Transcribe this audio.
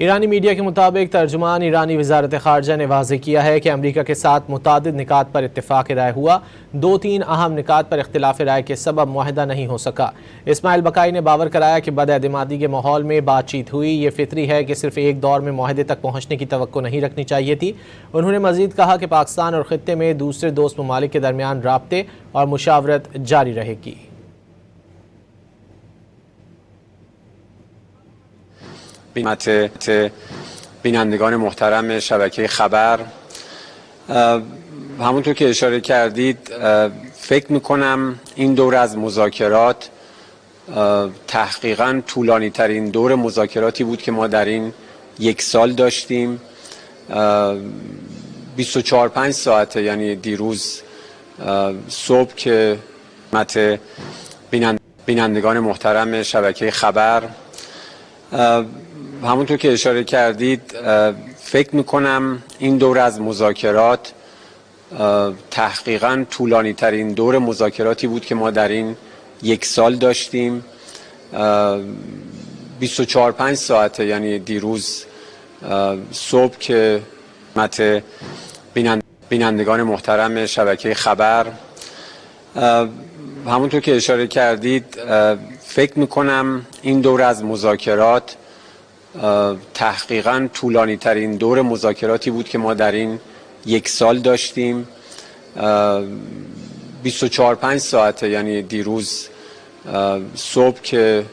ईरानी मीडिया के मुताबिक तर्जुमान ईरानी वजारत खारजा ने वाज़ेह किया है कि अमरीका के साथ मुतादिद निकात पर इत्तेफाक राय हुआ। 2-3 अहम निकात पर इख्तिलाफ राय के सबब मुआहिदा नहीं हो सका। इस्माइल बकाई ने बावर कराया कि बदएतिमादी के माहौल में बातचीत हुई। ये फितरी है कि सिर्फ एक दौर में मुआहिदे तक पहुँचने की तवक्को नहीं रखनी चाहिए थी। उन्होंने मजीद कहा कि पाकिस्तान और खित्ते में दूसरे दोस्त ममालिक के दरमियान राब्ते और मुशावरत जारी रहेगी। بینندگان محترم شبکه خبر، همونطور که اشاره کردید فکر میکنم این دور از مذاکرات تحقیقاً طولانی ترین دور مذاکراتی بود که ما در این یک سال داشتیم. 24-5 ساعته، یعنی دیروز صبح که بینندگان محترم شبکه خبر، همونطور که اشاره کردید فکر میکنم این دور از مذاکرات تحقیقاً طولانی ترین دور مذاکراتی بود که ما در این یک سال داشتیم. 24-5 ساعته، یعنی دیروز صبح که بینندگان محترم شبکه خبر، همونطور که اشاره کردید فکر میکنم این دور از مذاکرات تحقیقاً طولانی ترین دور مذاکراتی بود که ما در این یک سال داشتیم. 24-5 ساعته، یعنی دیروز صبح که